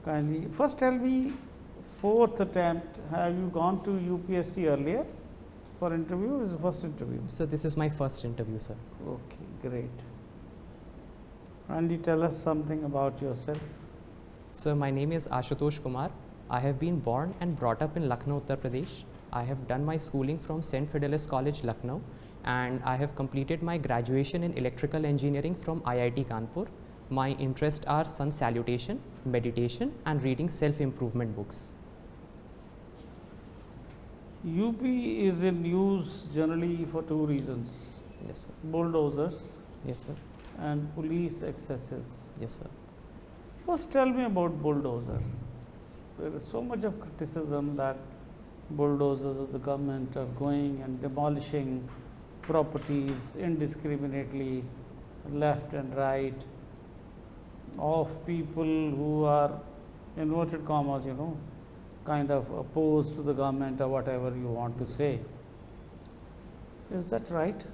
Kindly, first tell me, fourth attempt, have you gone to UPSC earlier for interview? Is the first interview? So this is my first interview, sir. Okay, great. Kindly tell us something about yourself. So my name is ASHUTOSH KUMAR. I have been born and brought up in Lucknow, Uttar Pradesh. I have done my schooling from St. Fidelis College, Lucknow, and I have completed my graduation in electrical engineering from IIT Kanpur. My interests are sun salutation, meditation, and reading self-improvement books. UP is in news generally for two reasons: Yes, sir. bulldozers Yes, sir. and police excesses. Yes, sir. First tell me about bulldozer. There is so much of criticism that bulldozers of the government are going and demolishing properties indiscriminately, left and right, of people who are, inverted commas, kind of opposed to the government or whatever you want to say. Is that right?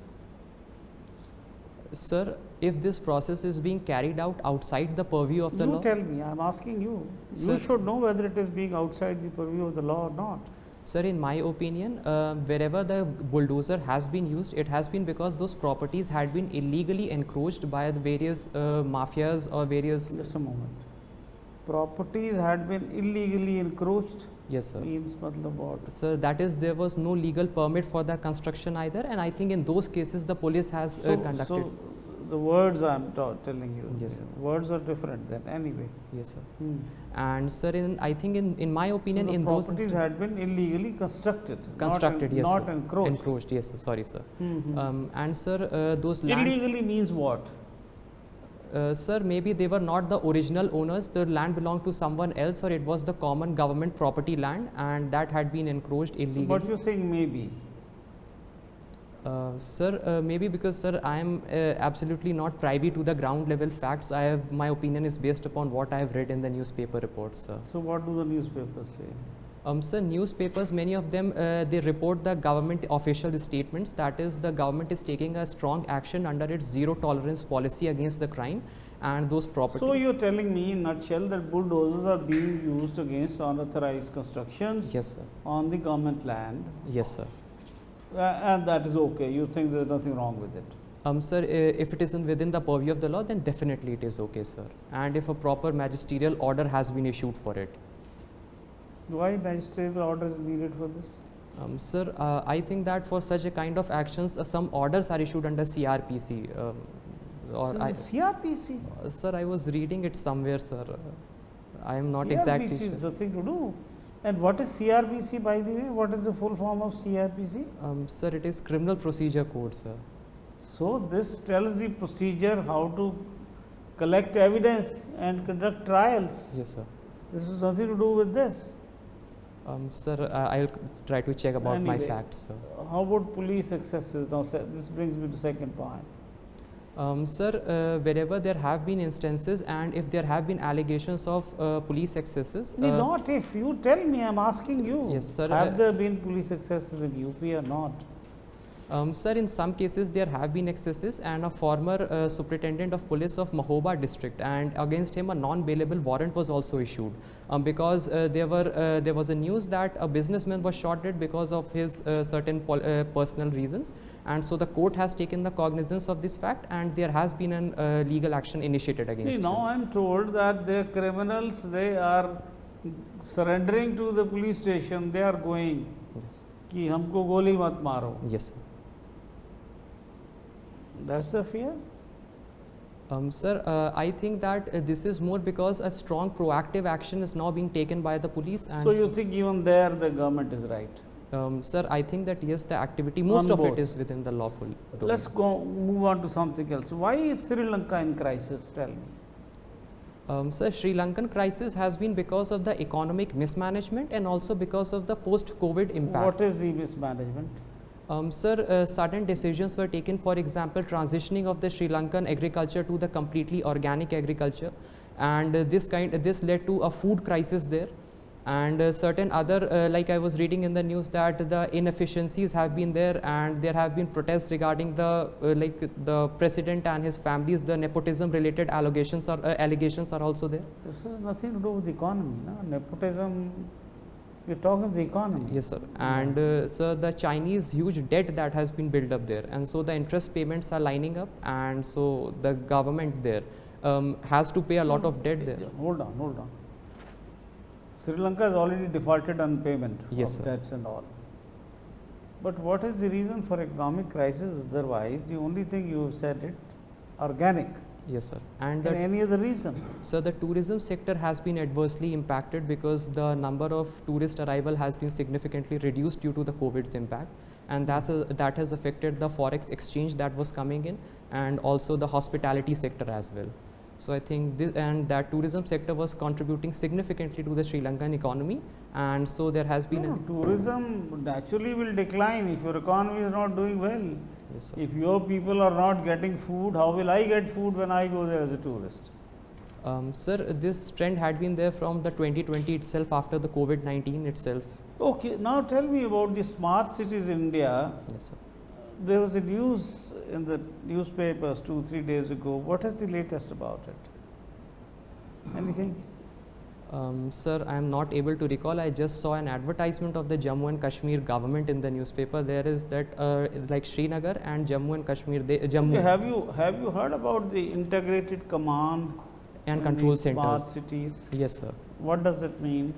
Sir, if this process is being carried out outside the purview of the You law, tell me, I am asking you. Sir. You should know whether it is being outside the purview of the law or not. sir, in my opinion, wherever the bulldozer has been used, it has been because those properties had been illegally encroached by the various mafias or various. Just a moment. Properties had been illegally encroached. Yes, sir. Means matlab what? Sir, that is, there was no legal permit for the construction either, and I think in those cases the police has conducted. So the words I am telling you. Yes, sir. Words are different then anyway. Yes, sir. Hmm. And sir, I think in my opinion, So the in those properties had been illegally constructed. constructed, yes, not sir. encroached. Encroached, yes, sir. Sorry, sir. Mhm. And sir, those lands. Illegally means what? Sir, maybe they were not the original owners. The land belonged to someone else, or it was the common government property land, and that had been encroached illegally. So what you are saying maybe? Sir, maybe because sir, I am absolutely not privy to the ground level facts. My opinion is based upon what I have read in the newspaper reports, sir. So what do the newspapers say? Sir, newspapers, many of them, they report the government official statements. That is, the government is taking a strong action under its zero tolerance policy against the crime and those properties. So you're telling me in nutshell that bulldozers are being used against unauthorized constructions Yes, sir. on the government land, Yes, sir. and that is okay. You think there's nothing wrong with it? Sir, if it isn't within the purview of the law, then definitely it is okay, sir. And if a proper magisterial order has been issued for it. Why magisterial order is needed for this? Sir, I think that for such a kind of actions, some orders are issued under CRPC. CRPC? Sir, I was reading it somewhere, sir. I am not CRPC exactly is sure. nothing to do. And what is CRPC, by the way? What is the full form of CRPC? Sir, it is Criminal Procedure Code, sir. So this tells the procedure how to collect evidence and conduct trials. Yes, sir. This has nothing to do with this. Sir, I'll try to check about my Anyway, facts, sir. How about police excesses? Now, this brings me to second point. Sir, wherever there have been instances and if there have been allegations of police excesses. Not if. You tell me, I'm asking you. Yes, sir. Have there been police excesses in UP or not? Sir, in some cases there have been excesses, and a former superintendent of police of Mahoba district, and against him a non-bailable warrant was also issued because there was a news that a businessman was shot dead because of his certain personal reasons, and so the court has taken the cognizance of this fact, and there has been an legal action initiated against him. Now I'm told that the criminals, they are surrendering to the police station. They are going. Yes. कि हमको गोली मत मारो. Yes, sir. That's the fear. Sir, I think that this is more because a strong proactive action is now being taken by the police. And So you think even there the government is right? Sir, I think that yes, the activity, most On of both. it is within the lawful domain. Let's move on to something else. Why is Sri Lanka in crisis? Tell me. Sir, Sri Lankan crisis has been because of the economic mismanagement and also because of the post-COVID impact. What is the mismanagement? Sir, certain decisions were taken, for example, transitioning of the Sri Lankan agriculture to the completely organic agriculture, and this led to a food crisis there. And certain other, like I was reading in the news that the inefficiencies have been there, and there have been protests regarding the like the president and his families, the nepotism related allegations are also there. This has nothing to do with the economy, no? Nepotism, we're talking of the economy. Yes, sir. And sir, the Chinese huge debt that has been built up there, and so the interest payments are lining up, and so the government there has to pay a lot of debt there. Hold on. Sri Lanka has already defaulted on payment Yes, of sir. debts and all. But what is the reason for economic crisis otherwise? The only thing you have said it, organic. Yes, sir. And And any other reason? so the tourism sector has been adversely impacted because the number of tourist arrival has been significantly reduced due to the COVID's impact, and that has affected the forex exchange that was coming in, and also the hospitality sector as well. So I think that tourism sector was contributing significantly to the Sri Lankan economy, and so there has been No, tourism naturally will decline if your economy is not doing well. Yes, sir. If your people are not getting food, how will I get food when I go there as a tourist? Sir, this trend had been there from the 2020 itself, after the COVID-19 itself. Okay, now tell me about the smart cities in India. Yes, sir. There was a news in the newspapers 2-3 days ago. What is the latest about it? Anything? Sir, I am not able to recall. I just saw an advertisement of the Jammu and Kashmir government in the newspaper. There is that like Srinagar and Jammu and Kashmir. Jammu Okay, have you heard about the integrated command and in control these smart centers. cities? Yes, sir. What does it mean?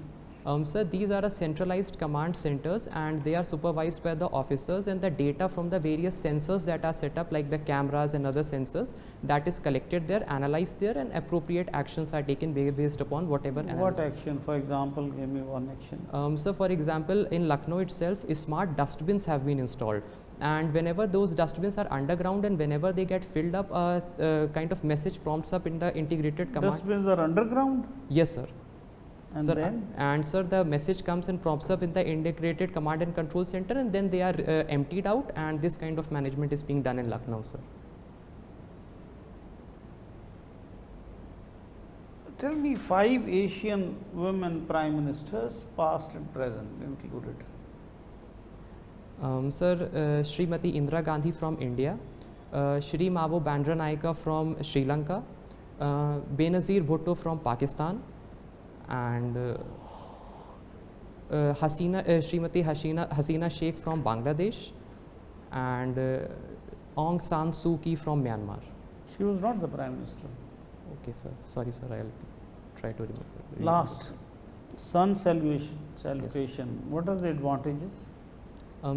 Sir, these are a centralized command centers, and they are supervised by the officers, and the data from the various sensors that are set up, like the cameras and other sensors, that is collected there, analyzed there, and appropriate actions are taken based upon whatever What analysis. action? For example, give me one action. So, for example, in Lucknow itself, smart dustbins have been installed, and whenever those dustbins are underground and whenever they get filled up, a kind of message prompts up in the integrated command. Dustbins are underground? Yes, sir. And Sir, then? and sir, the message comes and prompts up in the integrated command and control center, and then they are emptied out, and this kind of management is being done in Lucknow, sir. Tell me 5 Asian women prime ministers, past and present included. Sir, Srimati Indira Gandhi from India, Shri Mavo Bandaranaike from Sri Lanka, Benazir Bhutto from Pakistan, and Srimati Hasina Sheikh from Bangladesh, and Aung San Suu Kyi from Myanmar. She was not the prime minister. Okay, sir. Sorry, sir. I'll try to remember. Last, sun salutation. What are the advantages?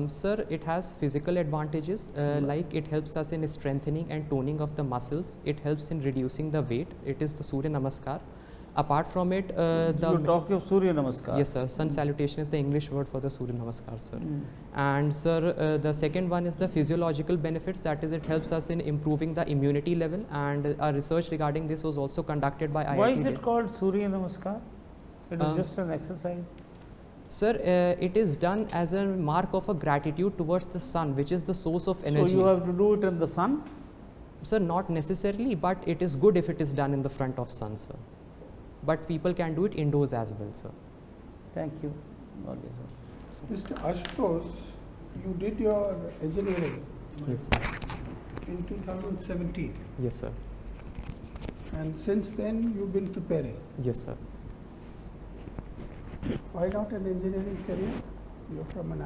Sir, it has physical advantages, like it helps us in strengthening and toning of the muscles. It helps in reducing the weight. It is the Surya Namaskar. Apart from it, You talk of Surya Namaskar. yes, sir, sun salutation is the English word for the Surya Namaskar, sir. Mm. And sir, the second one is the physiological benefits. That is, it helps us in improving the immunity level. And our research regarding this was also conducted by IIT. Why is it called Surya Namaskar? It is just an exercise. Sir, it is done as a mark of a gratitude towards the sun, which is the source of energy. So you have to do it in the sun? Sir, not necessarily, but it is good if it is done in the front of sun, sir. But people can do it indoors as well, sir. Thank you. Okay, sir. Mr. Ashutosh, you did your engineering Yes, sir. in 2017, Yes, sir. and since then you've been preparing. Yes, sir. Why not an engineering career? You're from an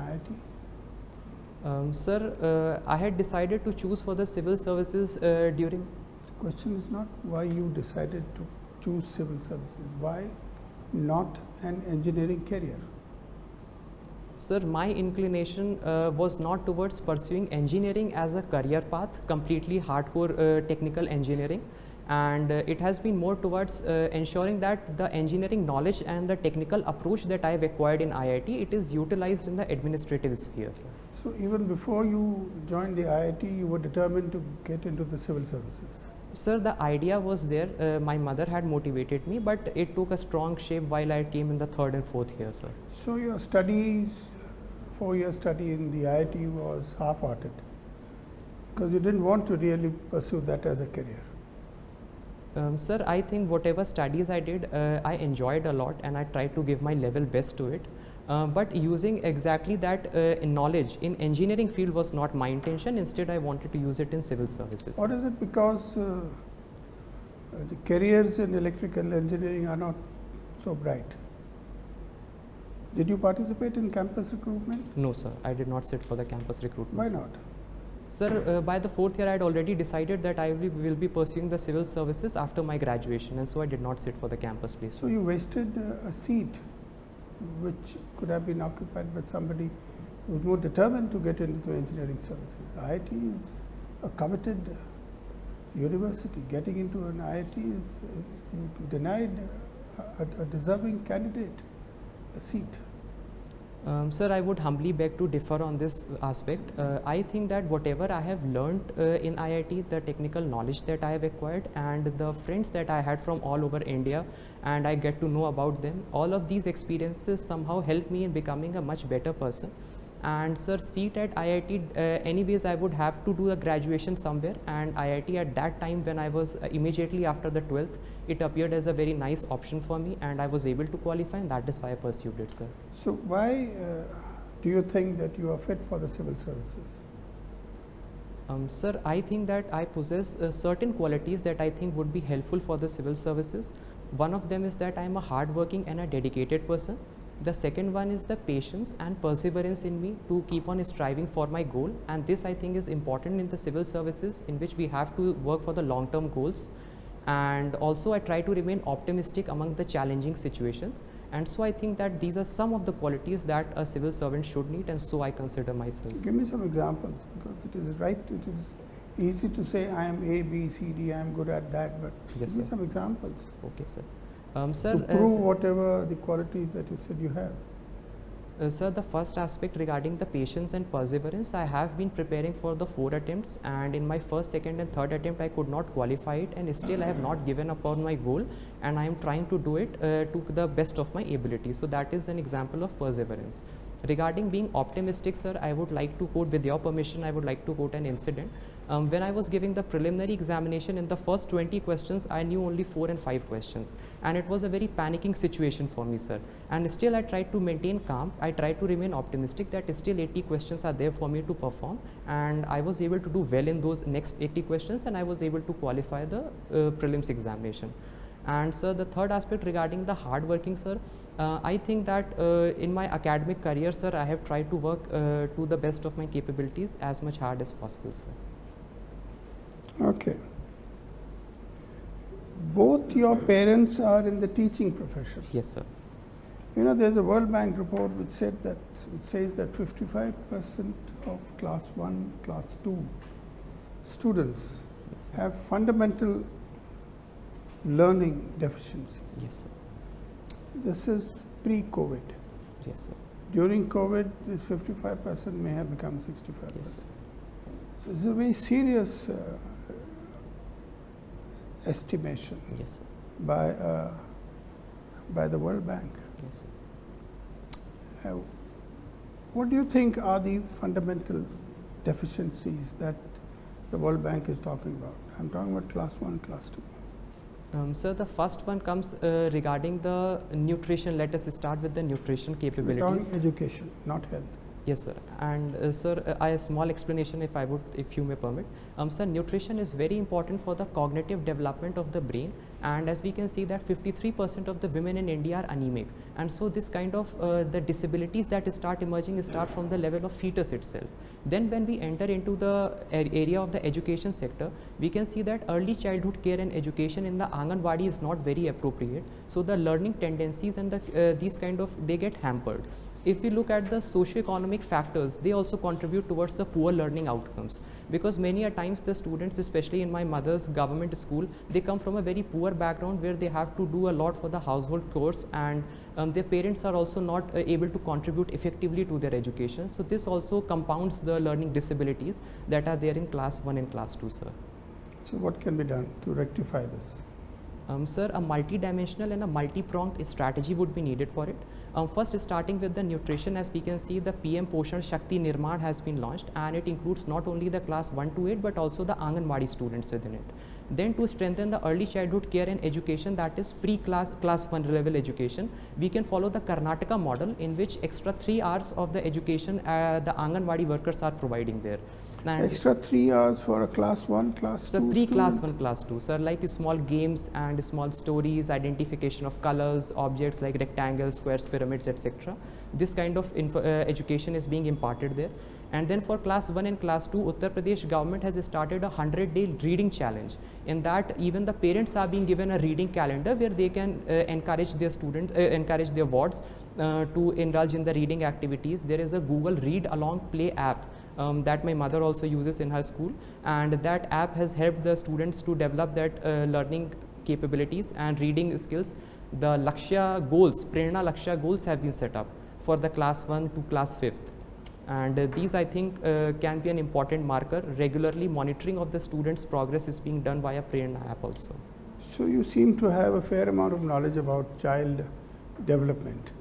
IIT. Sir, I had decided to choose for the civil services during. The question is not why you decided to choose civil services. Why not an engineering career? Sir, my inclination was not towards pursuing engineering as a career path, completely hardcore technical engineering, and it has been more towards ensuring that the engineering knowledge and the technical approach that I have acquired in IIT, it is utilized in the administrative sphere, sir. So even before you joined the IIT, you were determined to get into the civil services. Sir, the idea was there. My mother had motivated me, but it took a strong shape while I came in the 3rd and 4th year, sir. So your studies, 4-year study in the IIT was half-hearted because you didn't want to really pursue that as a career. Sir, I think whatever studies I did, I enjoyed a lot and I tried to give my level best to it. But using exactly that knowledge in engineering field was not my intention. Instead, I wanted to use it in civil services. Or is it because the careers in electrical engineering are not so bright? Did you participate in campus recruitment? No, sir, I did not sit for the campus recruitment. Why sir. not? Sir, by the 4th year, I had already decided that I will be pursuing the civil services after my graduation, and so I did not sit for the campus So placement. you wasted a seat which could have been occupied by somebody who was more determined to get into engineering services. IIT is a coveted university. Getting into an IIT is you denied a deserving candidate a seat. Sir, I would humbly beg to differ on this aspect. I think that whatever I have learned in IIT, the technical knowledge that I have acquired and the friends that I had from all over India and I get to know about them, all of these experiences somehow helped me in becoming a much better person. And sir, seat at IIT, anyways I would have to do a graduation somewhere, and IIT at that time when I was immediately after the 12th, it appeared as a very nice option for me and I was able to qualify, and that is why I pursued it, sir. So why do you think that you are fit for the civil services? Sir, I think that I possess certain qualities that I think would be helpful for the civil services. One of them is that I am a hardworking and a dedicated person. The second one is the patience and perseverance in me to keep on striving for my goal, and this I think is important in the civil services, in which we have to work for the long-term goals. And also I try to remain optimistic among the challenging situations, and so I think that these are some of the qualities that a civil servant should need, and so I consider myself. Give me some examples, because it is right, it is easy to say I am A, B, C, D, I am good at that, but Yes, give me sir. some examples Okay, sir. Sir, to prove whatever the qualities that you said you have. Sir, the first aspect regarding the patience and perseverance, I have been preparing for the 4 attempts, and in my first, second and third attempt I could not qualify it, and still I have not given up on my goal, and I am trying to do it to the best of my ability. So that is an example of perseverance. Regarding being optimistic, sir, I would like to quote, with your permission, I would like to quote an incident. When I was giving the preliminary examination, in the first 20 questions, I knew only 4 and 5 questions. And it was a very panicking situation for me, sir. And still I tried to maintain calm. I tried to remain optimistic that still 80 questions are there for me to perform. And I was able to do well in those next 80 questions, and I was able to qualify the prelims examination. And sir, the third aspect regarding the hard working, sir, I think that in my academic career, sir, I have tried to work to the best of my capabilities as much hard as possible, sir. Okay. Both your parents are in the teaching profession. Yes, sir. You know, there's a World Bank report which says that 55% of class 1, class 2 students Yes, sir. have fundamental learning deficiencies. Yes, sir. This is pre-COVID. Yes, sir. During COVID, this 55% may have become 65%. Yes, sir. So it's a very serious estimation Yes, sir. by the World Bank. Yes, sir. What do you think are the fundamental deficiencies that the World Bank is talking about? I'm talking about class 1, class 2. Sir, the first one comes regarding the nutrition. Let us start with the nutrition We're capabilities. talking education, not health. Yes, sir. And sir, a small explanation, if you may permit. Sir, nutrition is very important for the cognitive development of the brain, and as we can see that 53% of the women in India are anemic, and so this kind of the disabilities that start emerging start from the level of fetus itself. Then when we enter into the area of the education sector, we can see that early childhood care and education in the Anganwadi is not very appropriate, so the learning tendencies and these kind of, they get hampered. If we look at the socio-economic factors, they also contribute towards the poor learning outcomes, because many a times the students, especially in my mother's government school, they come from a very poor background where they have to do a lot for the household chores, and their parents are also not able to contribute effectively to their education. So this also compounds the learning disabilities that are there in class 1 and class 2, sir. So what can be done to rectify this? Sir, a multi-dimensional and a multi-pronged strategy would be needed for it. First, starting with the nutrition, as we can see, the PM Poshan Shakti Nirman has been launched, and it includes not only the class 1 to 8 but also the Anganwadi students within it. Then to strengthen the early childhood care and education, that is pre-class, class 1 level education, we can follow the Karnataka model, in which extra 3 hours of the education the Anganwadi workers are providing there. And Extra 3 hours for a class 1, class 2 so pre-class student? 1, class 2, sir, like small games and small stories, identification of colors, objects like rectangles, squares, pyramids, etc. This kind of education is being imparted there. And then for class 1 and class 2, Uttar Pradesh government has started a 100-day reading challenge. In that, even the parents are being given a reading calendar where they can encourage their students, encourage their wards to indulge in the reading activities. There is a Google Read Along Play app that my mother also uses in her school, and that app has helped the students to develop that learning capabilities and reading skills. The Lakshya goals, Prerna Lakshya goals have been set up for the class 1 to class 5th. And these, I think, can be an important marker. Regularly monitoring of the students' progress is being done via Prerna app also. So you seem to have a fair amount of knowledge about child development.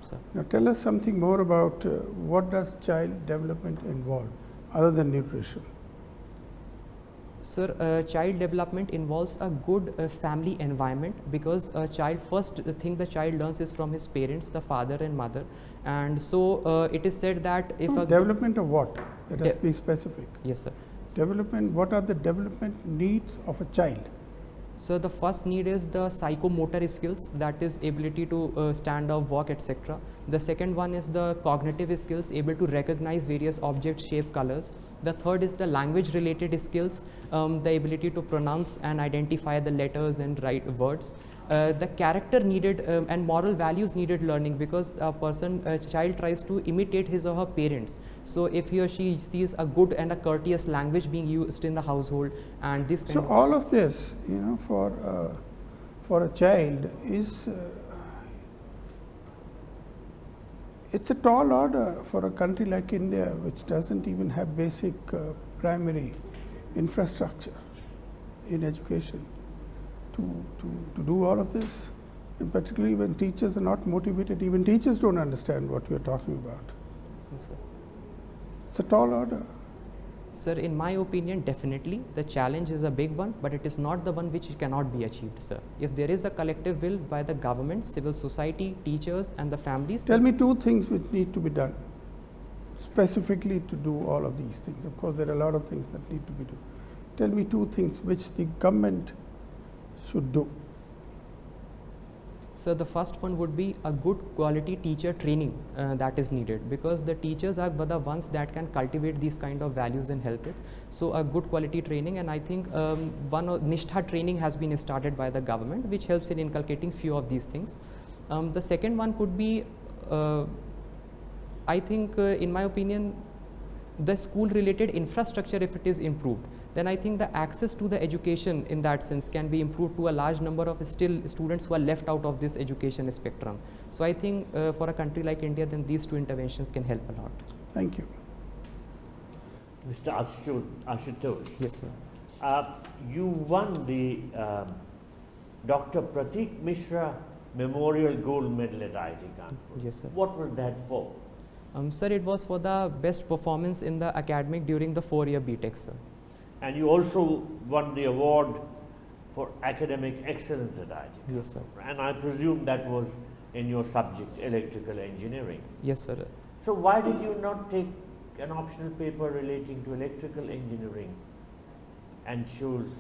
So, Now tell us something more about what does child development involve other than nutrition? sir, child development involves a good family environment, because a child, first thing the child learns is from his parents, the father and mother. And so it is said that if So a development of what? Let us De- be specific. yes, sir. Development, what are the development needs of a child? So the first need is the psychomotor skills, that is ability to stand up, walk, etc. The second one is the cognitive skills, able to recognize various objects, shape, colors. The third is the language related skills, the ability to pronounce and identify the letters and write words. The character needed and moral values needed learning, because a child tries to imitate his or her parents. So if he or she sees a good and a courteous language being used in the household, and this kind So of all of this, for a child is it's a tall order for a country like India, which doesn't even have basic primary infrastructure in education, to do all of this, and particularly when teachers are not motivated. Even teachers don't understand what you're talking about. Yes, sir. It's a tall order. Sir, in my opinion, definitely the challenge is a big one, but it is not the one which cannot be achieved, sir. If there is a collective will by the government, civil society, teachers and the families. Tell me two things which need to be done specifically to do all of these things. Of course, there are a lot of things that need to be done. Tell me two things which the government should do. So the first one would be a good quality teacher training that is needed, because the teachers are the ones that can cultivate these kind of values and help it. So a good quality training, and I think Nishtha training has been started by the government, which helps in inculcating few of these things. The second one could be, I think in my opinion, the school related infrastructure, if it is improved, then I think the access to the education in that sense can be improved to a large number of still students who are left out of this education spectrum. So I think for a country like India, then these two interventions can help a lot. Thank you. Mr. Ashutosh, Yes, sir. you won the Dr. Pratik Mishra Memorial Gold Medal at IIT Kanpur. Yes, sir. What was that for? Sir, it was for the best performance in the academic during the 4-year BTech, sir. And you also won the award for academic excellence at IIT. Yes, sir. And I presume that was in your subject, electrical engineering. Yes, sir. So why did you not take an optional paper relating to electrical engineering and choose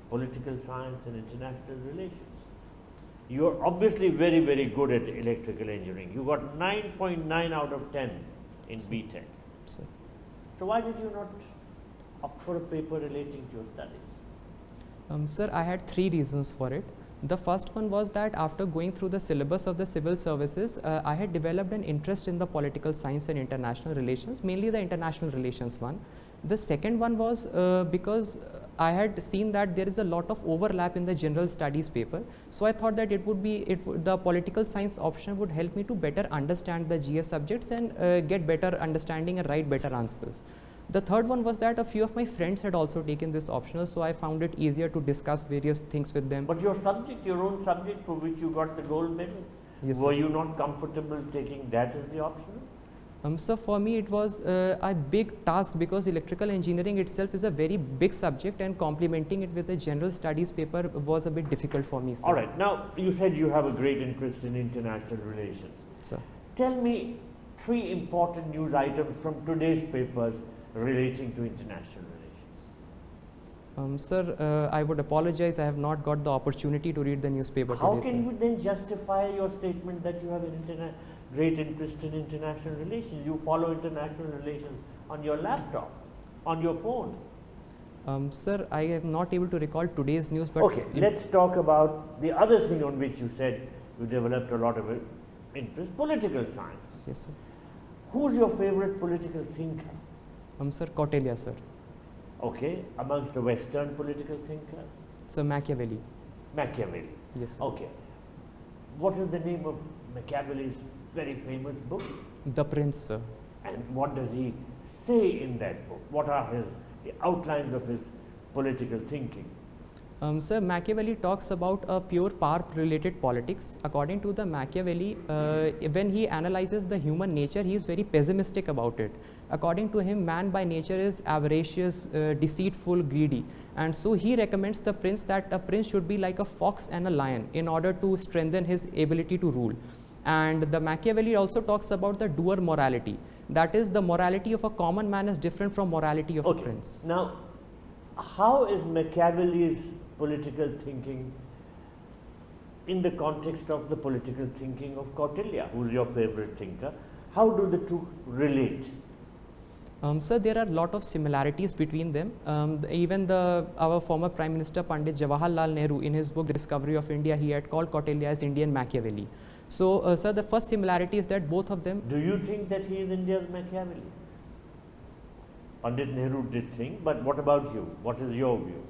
political science and international relations? You are obviously very, very good at electrical engineering. You got 9.9 out of 10 in BTech. Sir. So why did you not opt for a paper relating to your studies? Sir, I had 3 reasons for it. The first one was that after going through the syllabus of the civil services, I had developed an interest in the political science and international relations, mainly the international relations one. The second one was because I had seen that there is a lot of overlap in the general studies paper. So I thought that the political science option would help me to better understand the GS subjects and get better understanding and write better answers. The third one was that a few of my friends had also taken this optional, so I found it easier to discuss various things with them. But your subject, your own subject for which you got the gold medal, Yes, were sir. you not comfortable taking that as the optional? So for me it was a big task because electrical engineering itself is a very big subject, and complementing it with a general studies paper was a bit difficult for me, sir. All right, now you said you have a great interest in international relations. Sir. Tell me 3 important news items from today's papers relating to international relations. Sir, I would apologize, I have not got the opportunity to read the newspaper How today, can sir. you then justify your statement that you have an great interest in international relations? You follow international relations on your laptop, on your phone. Sir, I am not able to recall today's news, but Okay, let's talk about the other thing on which you said you developed a lot of interest, political science. yes, sir. Who's your favorite political thinker? Sir, Kautilya, sir. Okay, amongst the Western political thinkers? Sir, Machiavelli. Machiavelli. Yes, sir. Okay. What is the name of Machiavelli's very famous book? The Prince, sir. And what does he say in that book? What are the outlines of his political thinking? Sir, Machiavelli talks about a pure power-related politics. According to the Machiavelli, when he analyzes the human nature, he is very pessimistic about it. According to him, man by nature is avaricious, deceitful, greedy. And so he recommends the prince that a prince should be like a fox and a lion in order to strengthen his ability to rule. And the Machiavelli also talks about the doer morality. That is, the morality of a common man is different from morality of a prince. Now, how is Machiavelli's political thinking in the context of the political thinking of Kautilya, who's your favorite thinker? How do the two relate? Sir, there are a lot of similarities between them. Even our former Prime Minister Pandit Jawaharlal Nehru, in his book Discovery of India, he had called Kautilya as Indian Machiavelli. So, sir, the first similarity is that both of them. Do you think that he is India's Machiavelli? Pandit Nehru did think, but what about you? What is your view?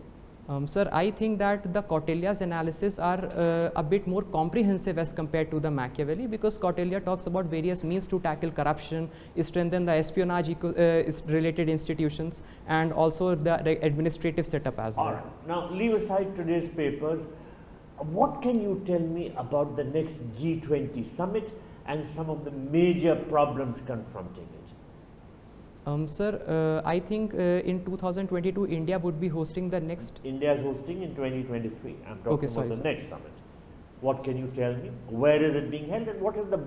Sir, I think that the Kautilya's analysis are a bit more comprehensive as compared to the Machiavelli, because Kautilya talks about various means to tackle corruption, strengthen the espionage related institutions, and also the administrative setup as well. All right. Now, leave aside today's papers. What can you tell me about the next G20 summit and some of the major problems confronting it? Sir, I think in 2022 India would be hosting the next. India is hosting in 2023. I'm talking sorry, about the sir. next summit. What can you tell me? Where is it being held and what is the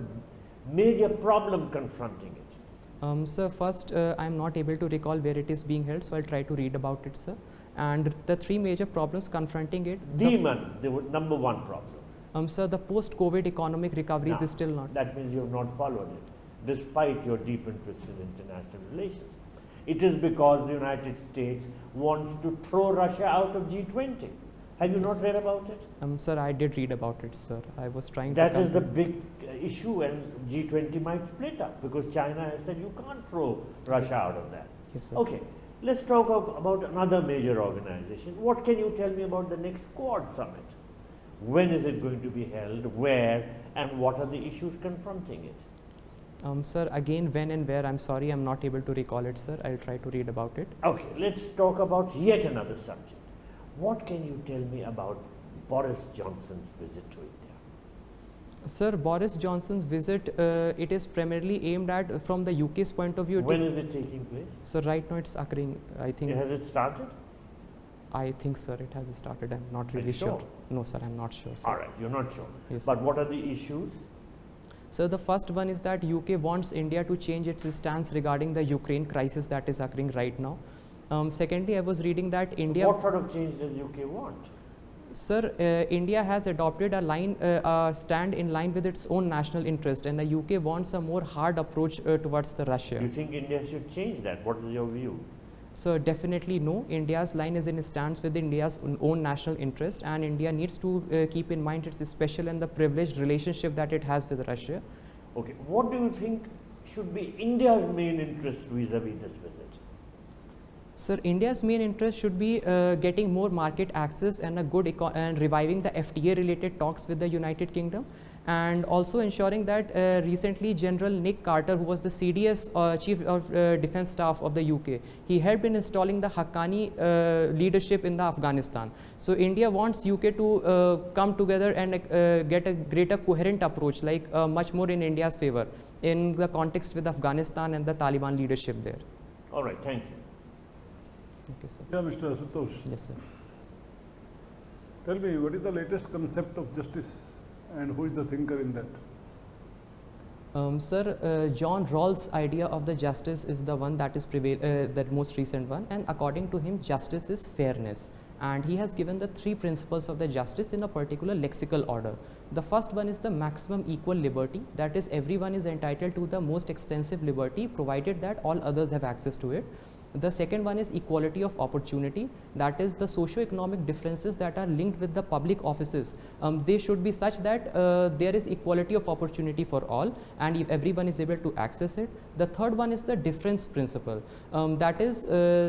major problem confronting it? Sir, first I am not able to recall where it is being held, so I'll try to read about it, sir. And the 3 major problems confronting it. The number 1 problem. Sir, the post-COVID economic recovery Now, is still not. That means you have not followed it, despite your deep interest in international relations. It is because the United States wants to throw Russia out of G20. Have you not read about it? Sir, I did read about it, sir. I was trying That to. is the big issue, and G20 might split up because China has said you can't throw Russia out of that. Yes, sir. Okay, let's talk about another major organization. What can you tell me about the next Quad summit? When is it going to be held? Where? And what are the issues confronting it? Sir, again, when and where, I'm sorry, I'm not able to recall it, sir. I'll try to read about it. Okay, let's talk about yet another subject. What can you tell me about Boris Johnson's visit to India? Sir, Boris Johnson's visit, it is primarily aimed at, from the UK's point of view. When is it taking place? Sir, right now it's occurring, I think. Has it started? I think, sir, it has started. I'm not really sure? sure. No, sir, I'm not sure, sir. All right, you're not sure. Yes, But what are the issues? So the first one is that UK wants India to change its stance regarding the Ukraine crisis that is occurring right now. Secondly, I was reading that India. What sort of change does UK want? Sir, India has adopted a stand in line with its own national interest, and the UK wants a more hard approach towards the Russia. Do you think India should change that? What is your view? So definitely no. India's line is in stance with India's own national interest, and India needs to keep in mind its special and the privileged relationship that it has with Russia. Okay, what do you think should be India's main interest vis-a-vis this visit? Sir, India's main interest should be getting more market access and a good and reviving the FTA related talks with the United Kingdom, and also ensuring that recently General Nick Carter, who was the CDS Chief of Defense Staff of the UK, he helped in installing the Haqqani leadership in the Afghanistan. So India wants UK to come together and get a greater coherent approach, like much more in India's favor in the context with Afghanistan and the Taliban leadership there. All right, thank you. Okay, sir. Yeah, Mr. Ashutosh. Yes, sir. Tell me, what is the latest concept of justice and who is the thinker in that? Sir, John Rawls' idea of the justice is the one that is the most recent one, and according to him, justice is fairness. And he has given the 3 principles of the justice in a particular lexical order. The first one is the maximum equal liberty, that is, everyone is entitled to the most extensive liberty provided that all others have access to it. The second one is equality of opportunity, that is the socio-economic differences that are linked with the public offices. They should be such that there is equality of opportunity for all, and if everyone is able to access it. The third one is the difference principle, that is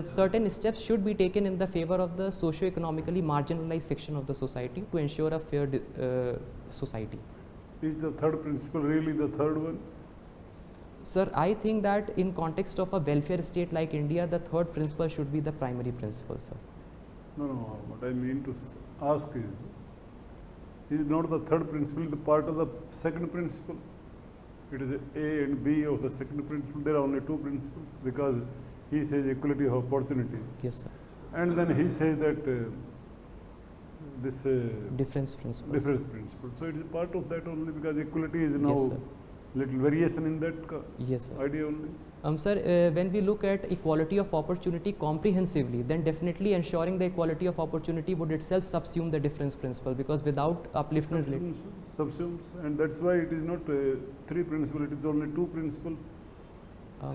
certain steps should be taken in the favor of the socio-economically marginalized section of the society to ensure a fair society. Is the third principle really the third one? Sir, I think that in context of a welfare state like India, the third principle should be the primary principle, sir. No, what I mean to ask is not the third principle the part of the second principle? It is A and B of the second principle. There are only 2 principles because he says equality of opportunity. Yes, sir. And then he says that this Difference principle. difference principle. So it is part of that only because equality is now Yes, sir. little variation in that Yes, sir. idea only. Sir, when we look at equality of opportunity comprehensively, then definitely ensuring the equality of opportunity would itself subsume the difference principle, because without upliftment Subsumes, and that's why it is not 3 principles, it is only 2 principles.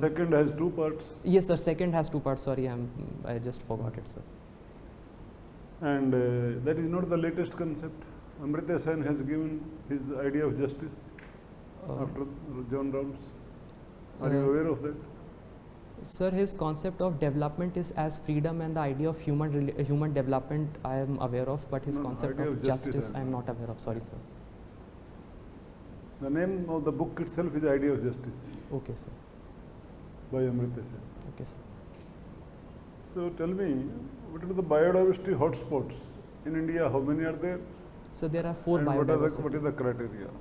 Second has 2 parts. Yes, sir. Second has 2 parts. Sorry, I just forgot it, sir. And that is not the latest concept. Amartya Sen has given his idea of justice after John Rawls. Are you aware of that? Sir, his concept of development is as freedom, and the idea of human development I am aware of, but his No, concept idea of of justice justice I I am know. not aware of. Sorry, sir. The name of the book itself is Idea of Justice Okay, sir. by Amartya Sen. Okay, sir. So tell me, what are the biodiversity hotspots in India? How many are there? So there are 4 And biodiversity. what is the criteria?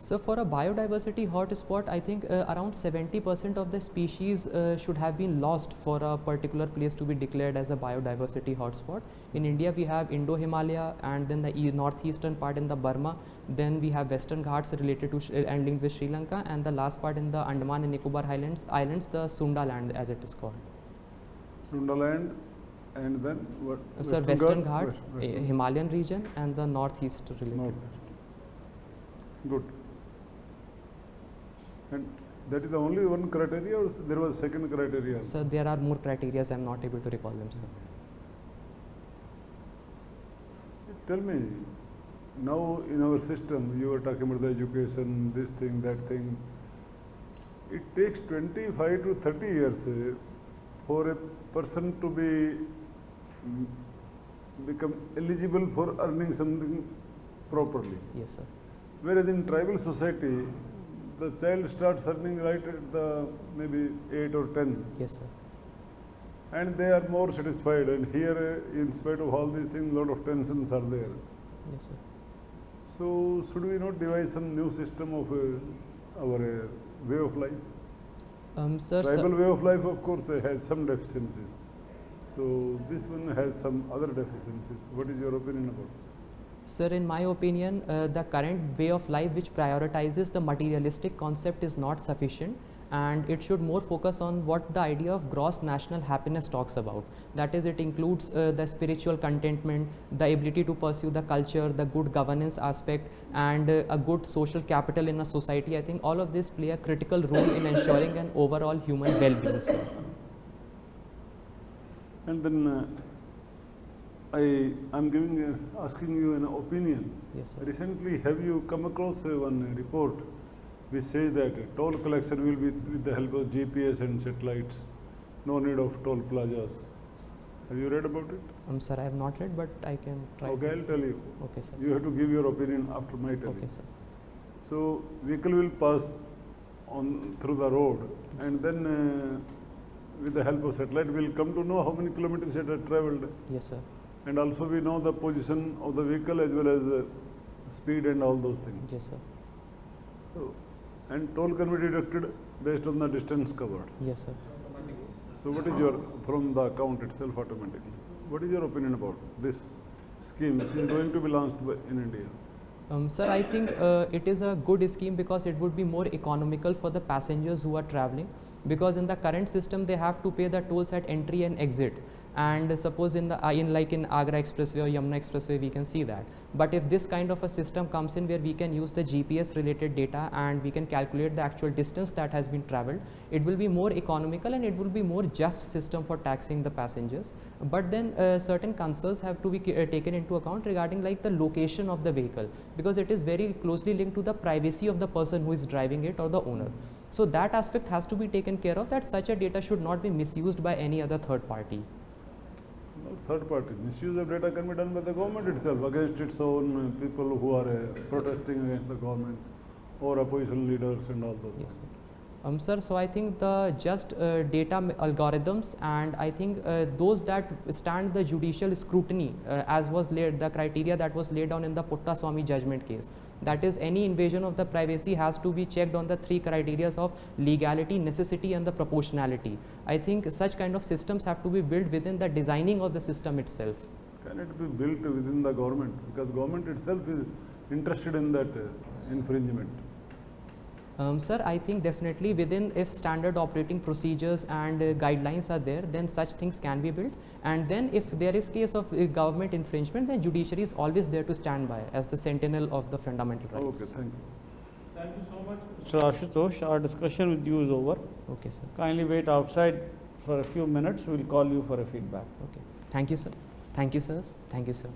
So for a biodiversity hotspot, I think around 70% of the species should have been lost for a particular place to be declared as a biodiversity hotspot. In India, we have Indo-Himalaya, and then the northeastern part in the Burma. Then we have Western Ghats related to and linked with Sri Lanka, and the last part in the Andaman and Nicobar Islands, the Sunda land as it is called. Sundaland, and then what? Sir, Western Ghat- Ghats, Western- Himalayan region, and the northeast related. Northeast. Good. And that is the only one criteria, or there was second criteria? So there are more criteria. I am not able to recall them, sir. Tell me, now in our system, you were talking about the education, this thing, that thing. It takes 25 to 30 years for a person to become eligible for earning something properly. Yes, sir. Whereas in tribal society, the child starts earning right at the maybe 8 or 10, Yes, sir. and they are more satisfied. And here, in spite of all these things, a lot of tensions are there. Yes, sir. So, should we not devise some new system of our way of life? Sir, Tribal way of life, of course, has some deficiencies. So, this one has some other deficiencies. What is your opinion about it? Sir, in my opinion, the current way of life which prioritizes the materialistic concept is not sufficient, and it should more focus on what the idea of gross national happiness talks about. That is, it includes the spiritual contentment, the ability to pursue the culture, the good governance aspect, and a good social capital in a society. I think all of this play a critical role in ensuring an overall human well-being, sir. And then I'm asking you an opinion. Yes, sir. Recently, have you come across one report which says that toll collection will be with the help of GPS and satellites, no need of toll plazas? Have you read about it? Sir, I have not read, but I can try. Okay, I'll tell you. Okay, sir. You have to give your opinion after my telling. Okay, sir. So vehicle will pass on through the road, Yes, and then with the help of satellite we'll come to know how many kilometers it has travelled, Yes, sir. and also we know the position of the vehicle as well as speed and all those things. Yes, sir. So, and toll can be deducted based on the distance covered. Yes, sir. So what is your, from the account itself automatically, what is your opinion about this scheme which is going to be launched in India? Sir, I think it is a good scheme because it would be more economical for the passengers who are traveling, because in the current system they have to pay the tolls at entry and exit, and suppose in the like in Agra Expressway or Yamuna Expressway we can see that. But if this kind of a system comes in where we can use the GPS related data and we can calculate the actual distance that has been traveled, it will be more economical and it will be more just system for taxing the passengers. But then certain concerns have to be taken into account regarding like the location of the vehicle, because it is very closely linked to the privacy of the person who is driving it or the owner. So that aspect has to be taken care of, that such a data should not be misused by any other third party. Not third party. Misuse of data can be done by the government itself against its own people who are protesting against the government, or opposition leaders and all those. Yes, sir. Sir, so I think the just data algorithms, and I think those that stand the judicial scrutiny as was laid, the criteria that was laid down in the Puttaswamy judgment case, that is any invasion of the privacy has to be checked on the three criteria of legality, necessity and the proportionality. I think such kind of systems have to be built within the designing of the system itself. Can it be built within the government? Because government itself is interested in that infringement. Sir, I think definitely within, if standard operating procedures and guidelines are there, then such things can be built. And then if there is case of government infringement, then judiciary is always there to stand by as the sentinel of the fundamental rights. Okay, thank you. Thank you so much, Mr. Ashutosh. Our discussion with you is over. Okay, sir. Kindly wait outside for a few minutes. We will call you for a feedback. Okay. Thank you, sir. Thank you, sirs. Thank you, sir.